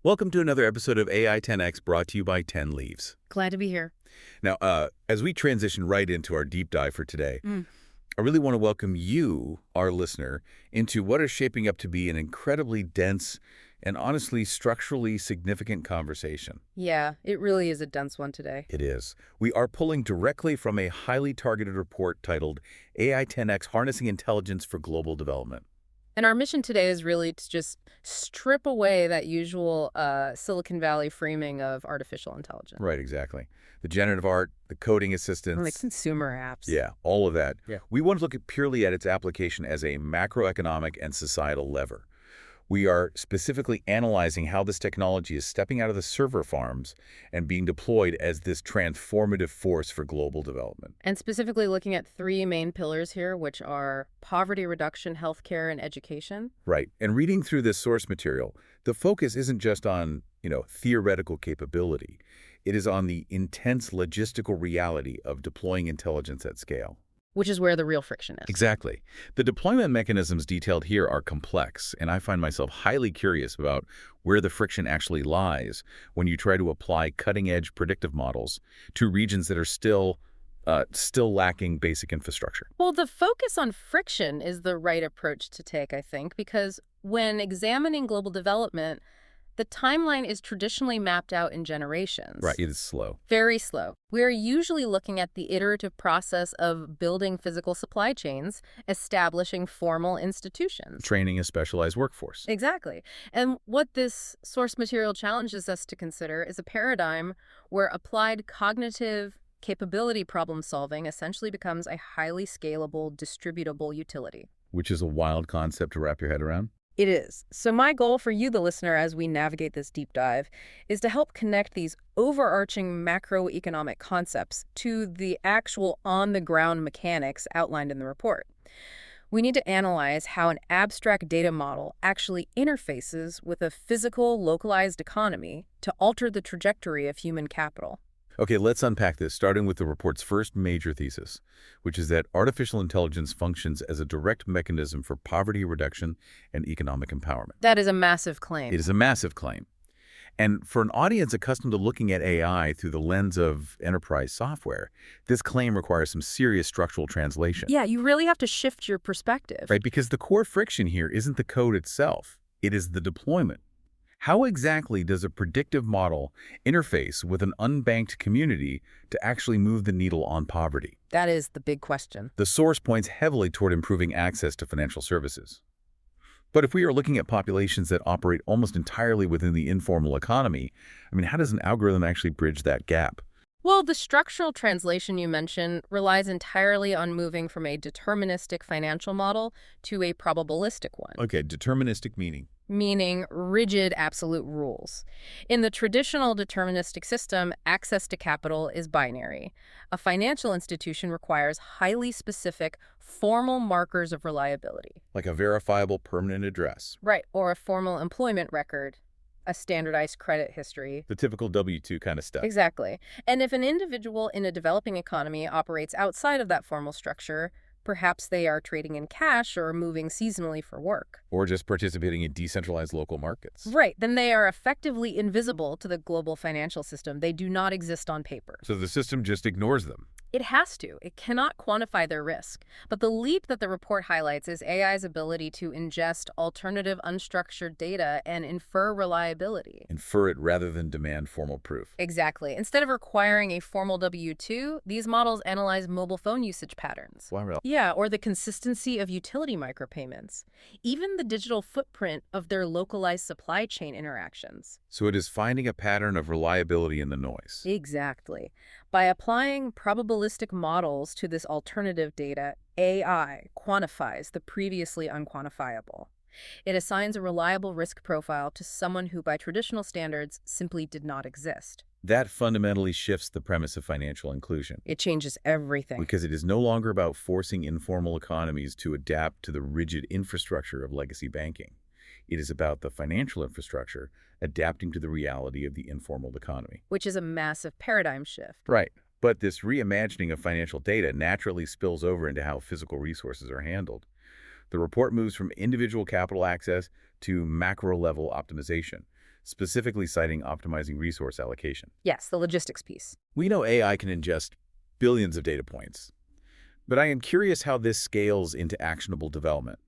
Welcome to another episode of AI 10X brought to you by 10 Leaves. Glad to be here. Now, as we transition right into our deep dive for today, Mm. I really want to welcome you, our listener, into what is shaping up to be an incredibly dense and honestly structurally significant conversation. Yeah, it really is a dense one today. It is. We are pulling directly from a highly targeted report titled AI 10X Harnessing Intelligence for Global Development. And our mission today is really to just strip away that usual Silicon Valley framing of artificial intelligence. Right, exactly. The generative art, the coding assistance. Like consumer apps. Yeah, all of that. Yeah. We want to look purely at its application as a macroeconomic and societal lever. We are specifically analyzing how this technology is stepping out of the server farms and being deployed as this transformative force for global development. And specifically looking at three main pillars here, which are poverty reduction, healthcare, and education. Right. And reading through this source material, the focus isn't just on, theoretical capability. It is on the intense logistical reality of deploying intelligence at scale. Which is where the real friction is. Exactly. The deployment mechanisms detailed here are complex, and I find myself highly curious about where the friction actually lies when you try to apply cutting-edge predictive models to regions that are still lacking basic infrastructure. Well, the focus on friction is the right approach to take, I think, because when examining global development, the timeline is traditionally mapped out in generations. Right, it is slow. Very slow. We're usually looking at the iterative process of building physical supply chains, establishing formal institutions. Training a specialized workforce. Exactly. And what this source material challenges us to consider is a paradigm where applied cognitive capability problem solving essentially becomes a highly scalable, distributable utility. Which is a wild concept to wrap your head around. It is. So my goal for you, the listener, as we navigate this deep dive, is to help connect these overarching macroeconomic concepts to the actual on-the-ground mechanics outlined in the report. We need to analyze how an abstract data model actually interfaces with a physical, localized economy to alter the trajectory of human capital. Okay, let's unpack this, starting with the report's first major thesis, which is that artificial intelligence functions as a direct mechanism for poverty reduction and economic empowerment. That is a massive claim. It is a massive claim. And for an audience accustomed to looking at AI through the lens of enterprise software, this claim requires some serious structural translation. Yeah, you really have to shift your perspective. Right, because the core friction here isn't the code itself. It is the deployment. How exactly does a predictive model interface with an unbanked community to actually move the needle on poverty? That is the big question. The source points heavily toward improving access to financial services. But if we are looking at populations that operate almost entirely within the informal economy, how does an algorithm actually bridge that gap? Well, the structural translation you mentioned relies entirely on moving from a deterministic financial model to a probabilistic one. Okay, deterministic meaning. Meaning rigid absolute rules. In the traditional deterministic system, access to capital is binary. A financial institution requires highly specific, formal markers of reliability. Like a verifiable permanent address. Right, or a formal employment record, a standardized credit history. The typical W-2 kind of stuff. Exactly. And if an individual in a developing economy operates outside of that formal structure, perhaps they are trading in cash or moving seasonally for work. Or just participating in decentralized local markets. Right. Then they are effectively invisible to the global financial system. They do not exist on paper. So the system just ignores them. It has to. It cannot quantify their risk. But the leap that the report highlights is AI's ability to ingest alternative unstructured data and infer reliability. Infer it rather than demand formal proof. Exactly. Instead of requiring a formal W-2, these models analyze mobile phone usage patterns. Wow. Yeah, or the consistency of utility micropayments. Even the digital footprint of their localized supply chain interactions. So it is finding a pattern of reliability in the noise. Exactly. By applying probabilistic models to this alternative data, AI quantifies the previously unquantifiable. It assigns a reliable risk profile to someone who, by traditional standards, simply did not exist. That fundamentally shifts the premise of financial inclusion. It changes everything. Because it is no longer about forcing informal economies to adapt to the rigid infrastructure of legacy banking. It is about the financial infrastructure adapting to the reality of the informal economy. Which is a massive paradigm shift. Right. But this reimagining of financial data naturally spills over into how physical resources are handled. The report moves from individual capital access to macro-level optimization. specifically citing optimizing resource allocation. Yes, the logistics piece. We know AI can ingest billions of data points, but I am curious how this scales into actionable development.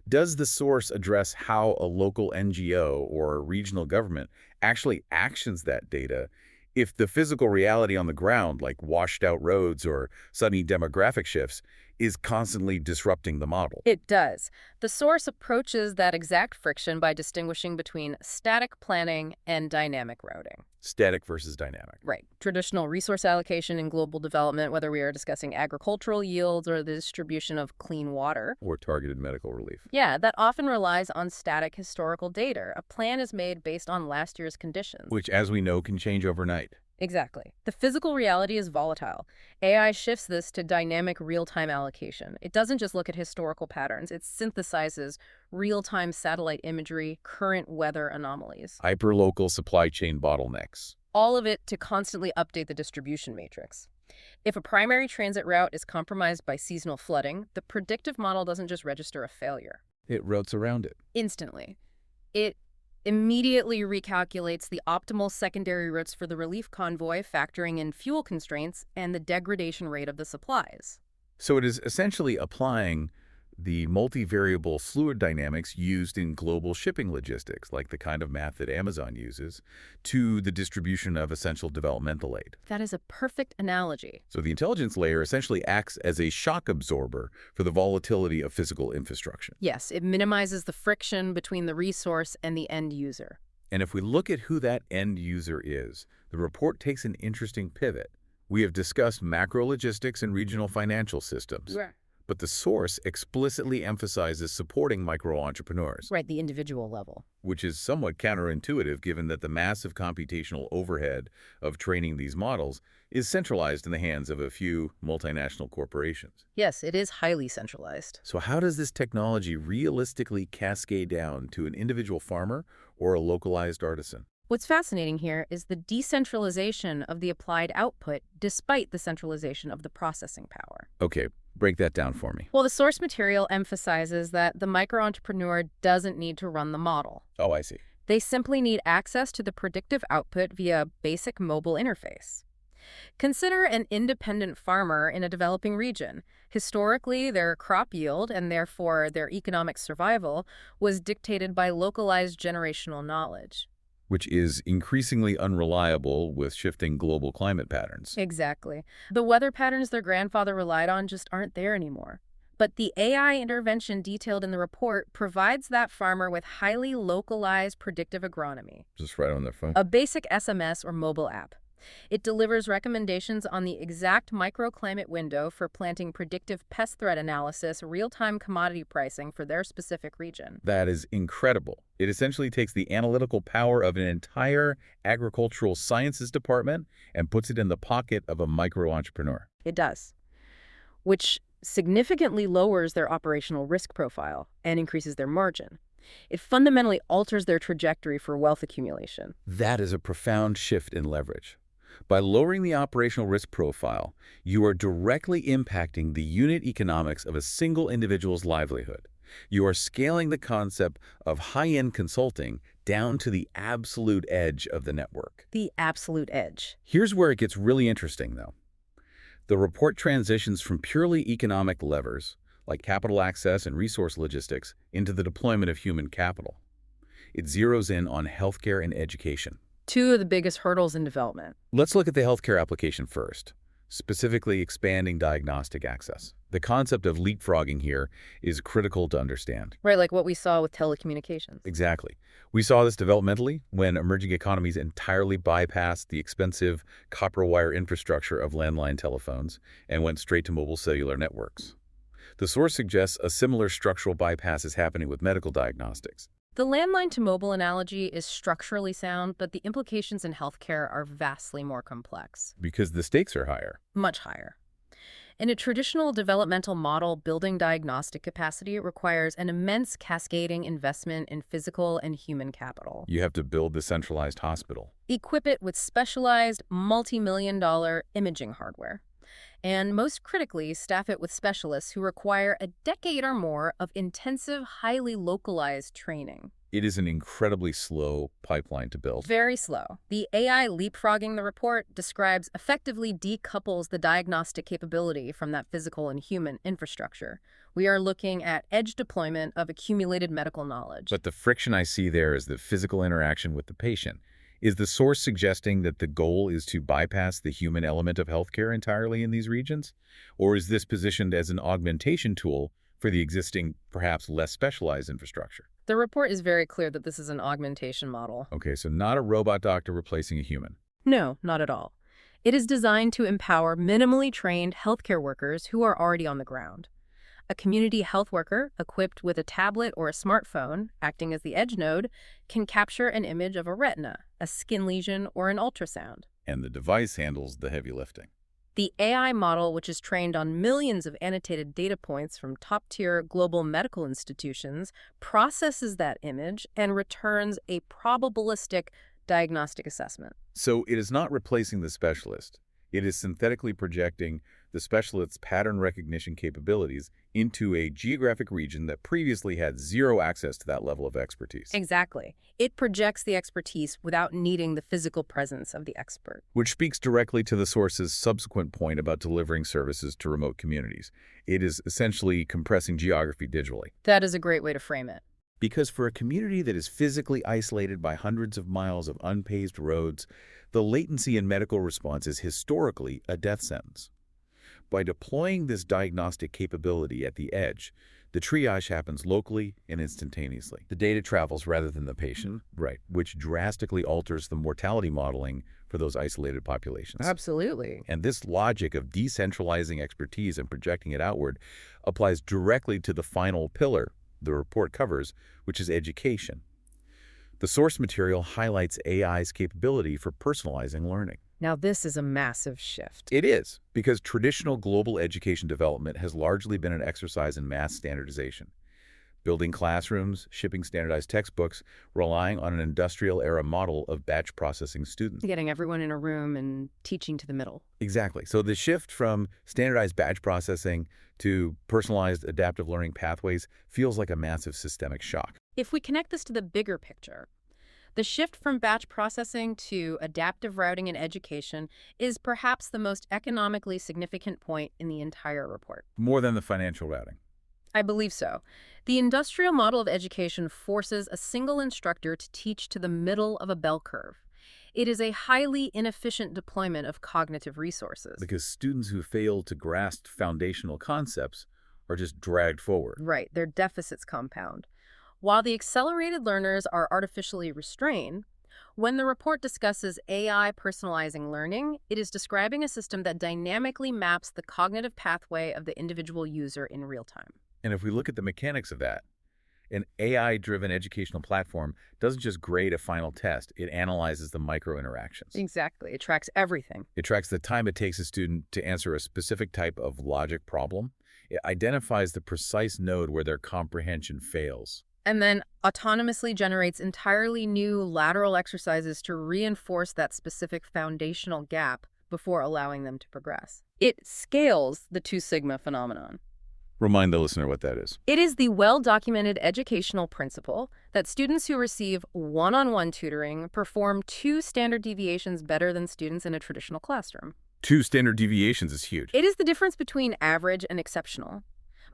Does the source address how a local NGO or a regional government actually actions that data if the physical reality on the ground, like washed out roads or sudden demographic shifts, is constantly disrupting the model? It does. The source approaches that exact friction by distinguishing between static planning and dynamic routing. Static versus dynamic. Right. Traditional resource allocation in global development, whether we are discussing agricultural yields or the distribution of clean water. Or targeted medical relief. Yeah, that often relies on static historical data. A plan is made based on last year's conditions. Which, as we know, can change overnight. Exactly. The physical reality is volatile. AI shifts this to dynamic real-time allocation. It doesn't just look at historical patterns. It synthesizes real-time satellite imagery, current weather anomalies. Hyperlocal supply chain bottlenecks. All of it to constantly update the distribution matrix. If a primary transit route is compromised by seasonal flooding, the predictive model doesn't just register a failure. It routes around it. Instantly. It immediately recalculates the optimal secondary routes for the relief convoy, factoring in fuel constraints and the degradation rate of the supplies. So it is essentially applying the multivariable fluid dynamics used in global shipping logistics, like the kind of math that Amazon uses, to the distribution of essential developmental aid. That is a perfect analogy. So the intelligence layer essentially acts as a shock absorber for the volatility of physical infrastructure. Yes, it minimizes the friction between the resource and the end user. And if we look at who that end user is, the report takes an interesting pivot. We have discussed macro logistics and regional financial systems. Right. But the source explicitly emphasizes supporting micro-entrepreneurs. Right, the individual level. Which is somewhat counterintuitive given that the massive computational overhead of training these models is centralized in the hands of a few multinational corporations. Yes, it is highly centralized. So how does this technology realistically cascade down to an individual farmer or a localized artisan? What's fascinating here is the decentralization of the applied output despite the centralization of the processing power. Okay, break that down for me. Well, the source material emphasizes that the micro-entrepreneur doesn't need to run the model. Oh, I see. They simply need access to the predictive output via a basic mobile interface. Consider an independent farmer in a developing region. Historically, their crop yield, and therefore their economic survival, was dictated by localized generational knowledge. Which is increasingly unreliable with shifting global climate patterns. Exactly. The weather patterns their grandfather relied on just aren't there anymore. But the AI intervention detailed in the report provides that farmer with highly localized predictive agronomy. Just right on their phone. A basic SMS or mobile app. It delivers recommendations on the exact microclimate window for planting, predictive pest threat analysis, real-time commodity pricing for their specific region. That is incredible. It essentially takes the analytical power of an entire agricultural sciences department and puts it in the pocket of a micro-entrepreneur. It does, which significantly lowers their operational risk profile and increases their margin. It fundamentally alters their trajectory for wealth accumulation. That is a profound shift in leverage. By lowering the operational risk profile, you are directly impacting the unit economics of a single individual's livelihood. You are scaling the concept of high-end consulting down to the absolute edge of the network. The absolute edge. Here's where it gets really interesting, though. The report transitions from purely economic levers, like capital access and resource logistics, into the deployment of human capital. It zeroes in on healthcare and education. Two of the biggest hurdles in development. Let's look at the healthcare application first, specifically expanding diagnostic access. The concept of leapfrogging here is critical to understand. Right, like what we saw with telecommunications. Exactly. We saw this developmentally when emerging economies entirely bypassed the expensive copper wire infrastructure of landline telephones and went straight to mobile cellular networks. The source suggests a similar structural bypass is happening with medical diagnostics. The landline-to-mobile analogy is structurally sound, but the implications in healthcare are vastly more complex. Because the stakes are higher. Much higher. In a traditional developmental model, building diagnostic capacity requires an immense cascading investment in physical and human capital. You have to build the centralized hospital. Equip it with specialized, multi-million-dollar imaging hardware. And most critically, staff it with specialists who require a decade or more of intensive, highly localized training. It is an incredibly slow pipeline to build. Very slow. The AI leapfrogging the report describes effectively decouples the diagnostic capability from that physical and human infrastructure. We are looking at edge deployment of accumulated medical knowledge. But the friction I see there is the physical interaction with the patient. Is the source suggesting that the goal is to bypass the human element of healthcare entirely in these regions? Or is this positioned as an augmentation tool for the existing, perhaps less specialized infrastructure? The report is very clear that this is an augmentation model. Okay, so not a robot doctor replacing a human. No, not at all. It is designed to empower minimally trained healthcare workers who are already on the ground. A community health worker, equipped with a tablet or a smartphone, acting as the edge node, can capture an image of a retina, a skin lesion, or an ultrasound. And the device handles the heavy lifting. The AI model, which is trained on millions of annotated data points from top-tier global medical institutions, processes that image and returns a probabilistic diagnostic assessment. So it is not replacing the specialist. It is synthetically projecting the specialist's pattern recognition capabilities into a geographic region that previously had zero access to that level of expertise. Exactly. It projects the expertise without needing the physical presence of the expert. Which speaks directly to the source's subsequent point about delivering services to remote communities. It is essentially compressing geography digitally. That is a great way to frame it. Because for a community that is physically isolated by hundreds of miles of unpaved roads, the latency in medical response is historically a death sentence. By deploying this diagnostic capability at the edge, the triage happens locally and instantaneously. The data travels rather than the patient, right, which drastically alters the mortality modeling for those isolated populations. Absolutely. And this logic of decentralizing expertise and projecting it outward applies directly to the final pillar the report covers, which is education. The source material highlights AI's capability for personalizing learning. Now, this is a massive shift. It is, because traditional global education development has largely been an exercise in mass standardization. Building classrooms, shipping standardized textbooks, relying on an industrial-era model of batch processing students. Getting everyone in a room and teaching to the middle. Exactly. So the shift from standardized batch processing to personalized adaptive learning pathways feels like a massive systemic shock. If we connect this to the bigger picture, the shift from batch processing to adaptive routing in education is perhaps the most economically significant point in the entire report. More than the financial routing. I believe so. The industrial model of education forces a single instructor to teach to the middle of a bell curve. It is a highly inefficient deployment of cognitive resources. Because students who fail to grasp foundational concepts are just dragged forward. Right, their deficits compound. While the accelerated learners are artificially restrained, when the report discusses AI personalizing learning, it is describing a system that dynamically maps the cognitive pathway of the individual user in real time. And if we look at the mechanics of that, an AI-driven educational platform doesn't just grade a final test, it analyzes the micro-interactions. Exactly. It tracks everything. It tracks the time it takes a student to answer a specific type of logic problem. It identifies the precise node where their comprehension fails. And then autonomously generates entirely new lateral exercises to reinforce that specific foundational gap before allowing them to progress. It scales the 2 sigma phenomenon. Remind the listener what that is. It is the well-documented educational principle that students who receive one-on-one tutoring perform 2 standard deviations better than students in a traditional classroom. 2 standard deviations is huge. It is the difference between average and exceptional.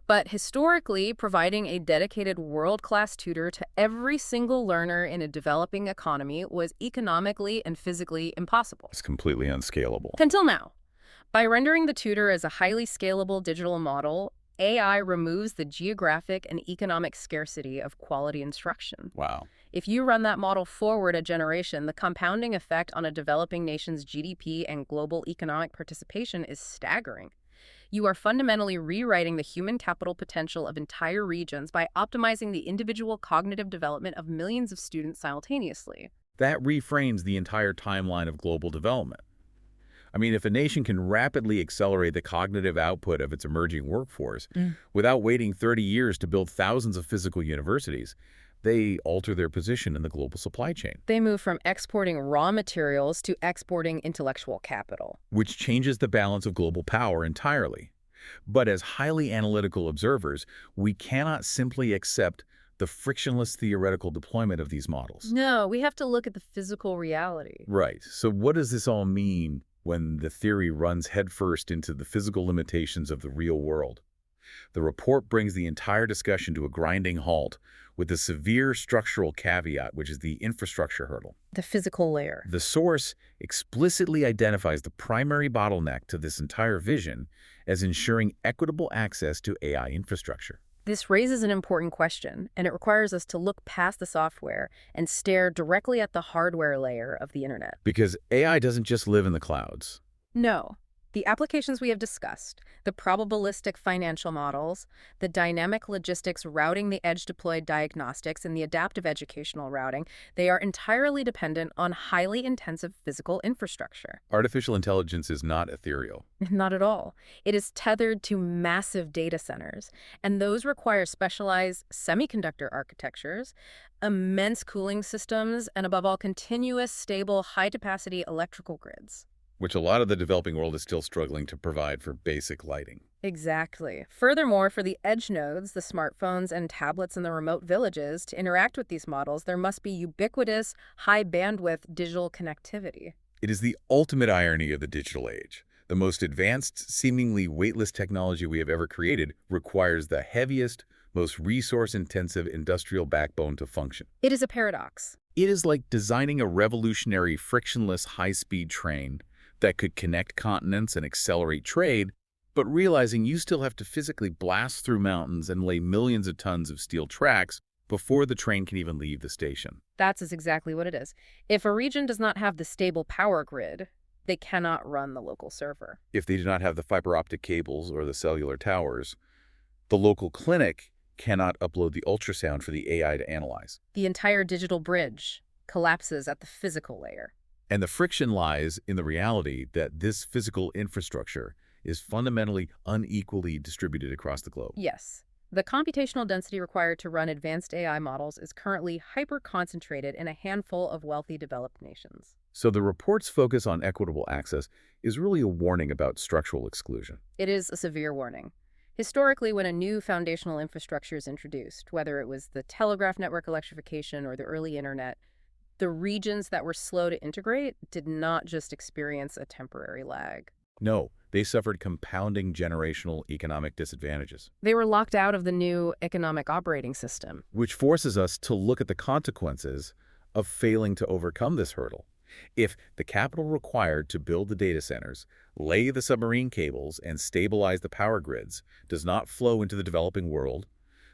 But historically, providing a dedicated world-class tutor to every single learner in a developing economy was economically and physically impossible. It's completely unscalable. Until now. By rendering the tutor as a highly scalable digital model, AI removes the geographic and economic scarcity of quality instruction. Wow. If you run that model forward a generation, the compounding effect on a developing nation's GDP and global economic participation is staggering. You are fundamentally rewriting the human capital potential of entire regions by optimizing the individual cognitive development of millions of students simultaneously. That reframes the entire timeline of global development. I mean, if a nation can rapidly accelerate the cognitive output of its emerging workforce without waiting 30 years to build thousands of physical universities, They alter their position in the global supply chain, They move from exporting raw materials to exporting intellectual capital. which changes the balance of global power entirely. But as highly analytical observers, we cannot simply accept the frictionless theoretical deployment of these models. No, we have to look at the physical reality. Right. So what does this all mean when the theory runs headfirst into the physical limitations of the real world? The report brings the entire discussion to a grinding halt with a severe structural caveat, which is the infrastructure hurdle. The physical layer. The source explicitly identifies the primary bottleneck to this entire vision as ensuring equitable access to AI infrastructure. This raises an important question, and it requires us to look past the software and stare directly at the hardware layer of the internet. Because AI doesn't just live in the clouds. No. The applications we have discussed, the probabilistic financial models, the dynamic logistics routing the edge-deployed diagnostics, and the adaptive educational routing, they are entirely dependent on highly intensive physical infrastructure. Artificial intelligence is not ethereal. Not at all. It is tethered to massive data centers, and those require specialized semiconductor architectures, immense cooling systems, and above all, continuous, stable, high-capacity electrical grids. Which a lot of the developing world is still struggling to provide for basic lighting. Exactly. Furthermore, for the edge nodes, the smartphones and tablets in the remote villages, to interact with these models, there must be ubiquitous, high-bandwidth digital connectivity. It is the ultimate irony of the digital age. The most advanced, seemingly weightless technology we have ever created requires the heaviest, most resource-intensive industrial backbone to function. It is a paradox. It is like designing a revolutionary, frictionless, high-speed train that could connect continents and accelerate trade, but realizing you still have to physically blast through mountains and lay millions of tons of steel tracks before the train can even leave the station. That's exactly what it is. If a region does not have the stable power grid, they cannot run the local server. If they do not have the fiber optic cables or the cellular towers, the local clinic cannot upload the ultrasound for the AI to analyze. The entire digital bridge collapses at the physical layer. And the friction lies in the reality that this physical infrastructure is fundamentally unequally distributed across the globe. Yes. The computational density required to run advanced AI models is currently hyper-concentrated in a handful of wealthy developed nations. So the report's focus on equitable access is really a warning about structural exclusion. It is a severe warning. Historically, when a new foundational infrastructure is introduced, whether it was the telegraph network electrification or the early internet, the regions that were slow to integrate did not just experience a temporary lag. No, they suffered compounding generational economic disadvantages, They were locked out of the new economic operating system. which forces us to look at the consequences of failing to overcome this hurdle. If the capital required to build the data centers, lay the submarine cables, and stabilize the power grids does not flow into the developing world,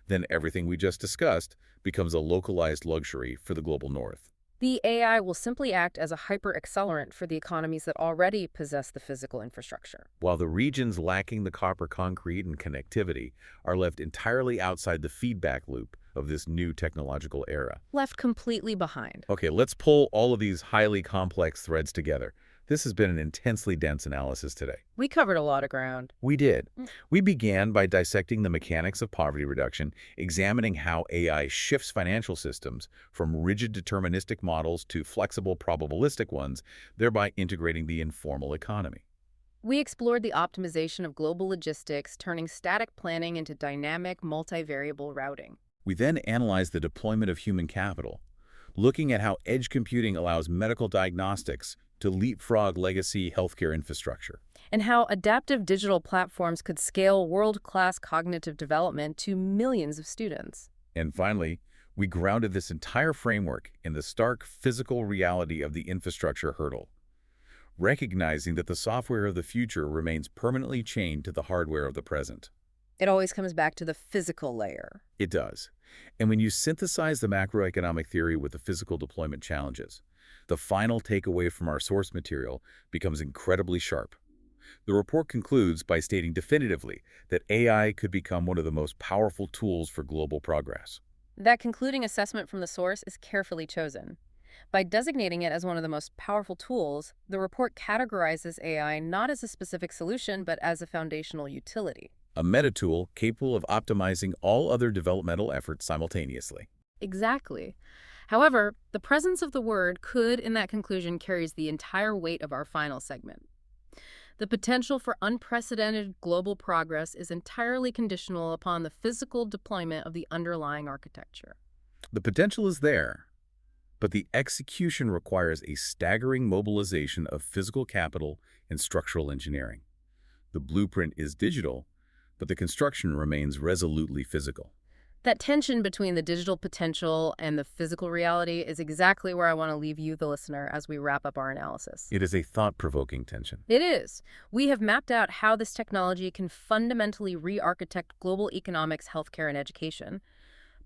then everything we just discussed becomes a localized luxury for the global north. The AI will simply act as a hyper-accelerant for the economies that already possess the physical infrastructure. While the regions lacking the copper concrete and connectivity are left entirely outside the feedback loop of this new technological era. Left completely behind. Okay, let's pull all of these highly complex threads together. This has been an intensely dense analysis today. We covered a lot of ground. We did. We began by dissecting the mechanics of poverty reduction, examining how AI shifts financial systems from rigid deterministic models to flexible probabilistic ones, thereby integrating the informal economy. We explored the optimization of global logistics, turning static planning into dynamic, multivariable routing. We then analyzed the deployment of human capital, looking at how edge computing allows medical diagnostics to leapfrog legacy healthcare infrastructure. And how adaptive digital platforms could scale world-class cognitive development to millions of students. And finally, we grounded this entire framework in the stark physical reality of the infrastructure hurdle, recognizing that the software of the future remains permanently chained to the hardware of the present. It always comes back to the physical layer. It does. And when you synthesize the macroeconomic theory with the physical deployment challenges, the final takeaway from our source material becomes incredibly sharp. The report concludes by stating definitively that AI could become one of the most powerful tools for global progress. That concluding assessment from the source is carefully chosen. By designating it as one of the most powerful tools, the report categorizes AI not as a specific solution, but as a foundational utility. A meta tool capable of optimizing all other developmental efforts simultaneously. Exactly. However, the presence of the word could in that conclusion carries the entire weight of our final segment. The potential for unprecedented global progress is entirely conditional upon the physical deployment of the underlying architecture. The potential is there, but the execution requires a staggering mobilization of physical capital and structural engineering. The blueprint is digital, but the construction remains resolutely physical. That tension between the digital potential and the physical reality is exactly where I want to leave you, the listener, as we wrap up our analysis. It is a thought-provoking tension. It is. We have mapped out how this technology can fundamentally re-architect global economics, healthcare, and education.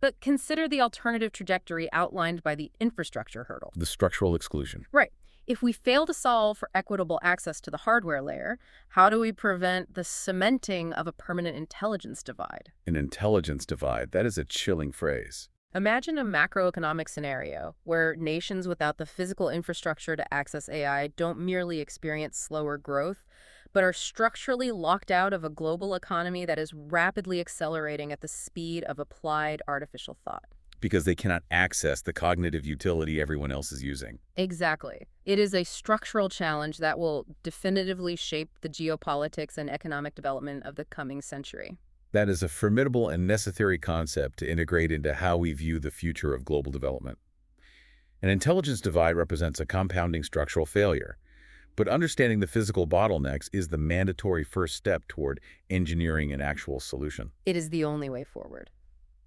But consider the alternative trajectory outlined by the infrastructure hurdle. The structural exclusion. Right. If we fail to solve for equitable access to the hardware layer, how do we prevent the cementing of a permanent intelligence divide? An intelligence divide, that is a chilling phrase. Imagine a macroeconomic scenario where nations without the physical infrastructure to access AI don't merely experience slower growth, but are structurally locked out of a global economy that is rapidly accelerating at the speed of applied artificial thought. Because they cannot access the cognitive utility everyone else is using. Exactly. It is a structural challenge that will definitively shape the geopolitics and economic development of the coming century. That is a formidable and necessary concept to integrate into how we view the future of global development. An intelligence divide represents a compounding structural failure, but understanding the physical bottlenecks is the mandatory first step toward engineering an actual solution. It is the only way forward.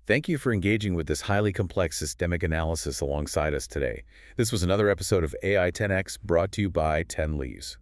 Thank you for engaging with this highly complex systemic analysis alongside us today. This was another episode of AI 10X brought to you by 10 Leaves.